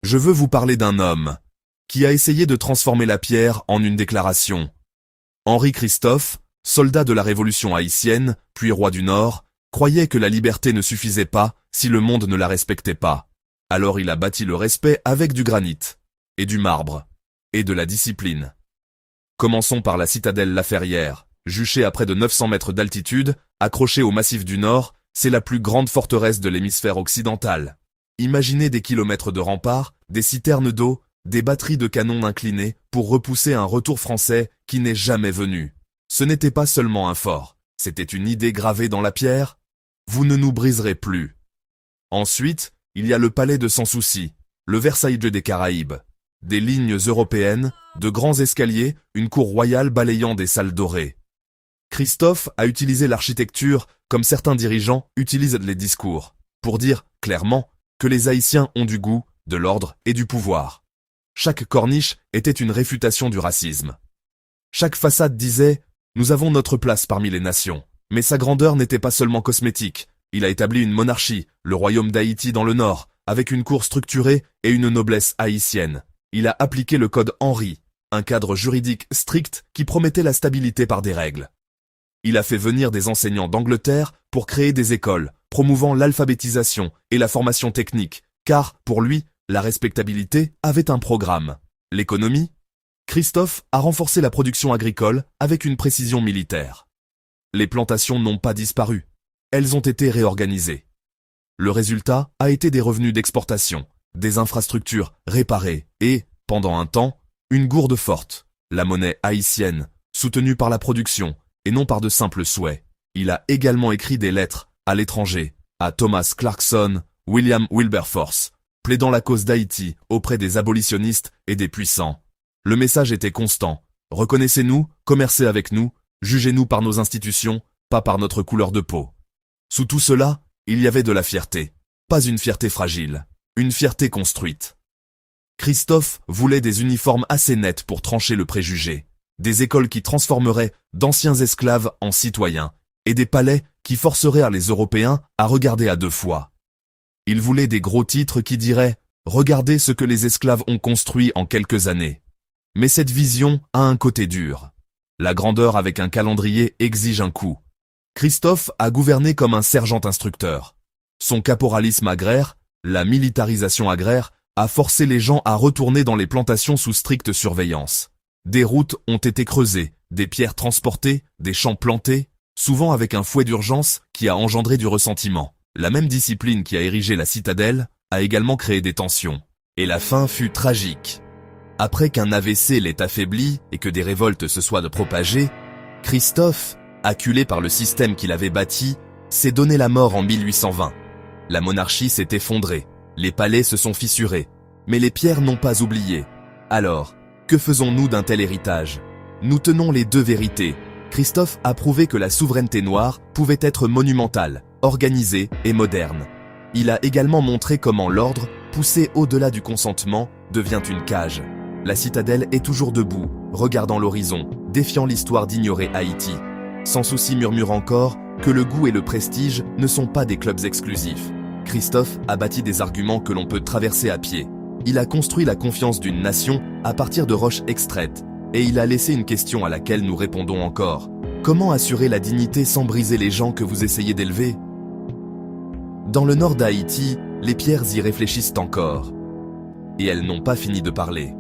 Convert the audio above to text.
Je veux vous parler d'un homme qui a essayé de transformer la pierre en une déclaration. Henri Christophe, soldat de la Révolution haïtienne, puis roi du Nord, croyait que la liberté ne suffisait pas si le monde ne la respectait pas. Alors il a bâti le respect avec du granit, et du marbre, et de la discipline. Commençons par la citadelle La Ferrière, juchée à près de 900 mètres d'altitude, accrochée au massif du Nord, c'est la plus grande forteresse de l'hémisphère occidental. Imaginez des kilomètres de remparts, des citernes d'eau, des batteries de canons inclinés pour repousser un retour français qui n'est jamais venu. Ce n'était pas seulement un fort, c'était une idée gravée dans la pierre. Vous ne nous briserez plus. Ensuite, il y a le palais de Sans Souci, le Versailles des Caraïbes. Des lignes européennes, de grands escaliers, une cour royale balayant des salles dorées. Christophe a utilisé l'architecture comme certains dirigeants utilisent les discours, pour dire, clairement, que les Haïtiens ont du goût, de l'ordre et du pouvoir. Chaque corniche était une réfutation du racisme. Chaque façade disait « Nous avons notre place parmi les nations ». Mais sa grandeur n'était pas seulement cosmétique. Il a établi une monarchie, le royaume d'Haïti dans le nord, avec une cour structurée et une noblesse haïtienne. Il a appliqué le code Henri, un cadre juridique strict qui promettait la stabilité par des règles. Il a fait venir des enseignants d'Angleterre pour créer des écoles, promouvant l'alphabétisation et la formation technique, car, pour lui, la respectabilité avait un programme. L'économie? Christophe a renforcé la production agricole avec une précision militaire. Les plantations n'ont pas disparu. Elles ont été réorganisées. Le résultat a été des revenus d'exportation, des infrastructures réparées et, pendant un temps, une gourde forte, la monnaie haïtienne, soutenue par la production et non par de simples souhaits. Il a également écrit des lettres à l'étranger, à Thomas Clarkson, William Wilberforce, plaidant la cause d'Haïti auprès des abolitionnistes et des puissants. Le message était constant. Reconnaissez-nous, commercez avec nous, jugez-nous par nos institutions, pas par notre couleur de peau. Sous tout cela, il y avait de la fierté. Pas une fierté fragile, une fierté construite. Christophe voulait des uniformes assez nets pour trancher le préjugé, des écoles qui transformeraient d'anciens esclaves en citoyens, et des palais qui forceraient les Européens à regarder à deux fois. Il voulait des gros titres qui diraient « Regardez ce que les esclaves ont construit en quelques années ». Mais cette vision a un côté dur. La grandeur avec un calendrier exige un coût. Christophe a gouverné comme un sergent-instructeur. Son caporalisme agraire, la militarisation agraire, a forcé les gens à retourner dans les plantations sous stricte surveillance. Des routes ont été creusées, des pierres transportées, des champs plantés, souvent avec un fouet d'urgence qui a engendré du ressentiment. La même discipline qui a érigé la citadelle a également créé des tensions. Et la fin fut tragique. Après qu'un AVC l'ait affaibli et que des révoltes se soient propagées, Christophe, acculé par le système qu'il avait bâti, s'est donné la mort en 1820. La monarchie s'est effondrée, les palais se sont fissurés, mais les pierres n'ont pas oublié. Alors, que faisons-nous d'un tel héritage? Nous tenons les deux vérités. Christophe a prouvé que la souveraineté noire pouvait être monumentale, organisée et moderne. Il a également montré comment l'ordre, poussé au-delà du consentement, devient une cage. La citadelle est toujours debout, regardant l'horizon, défiant l'histoire d'ignorer Haïti. Sans Souci murmure encore que le goût et le prestige ne sont pas des clubs exclusifs. Christophe a bâti des arguments que l'on peut traverser à pied. Il a construit la confiance d'une nation à partir de roches extraites. Et il a laissé une question à laquelle nous répondons encore. Comment assurer la dignité sans briser les gens que vous essayez d'élever? Dans le nord d'Haïti, les pierres y réfléchissent encore. Et elles n'ont pas fini de parler.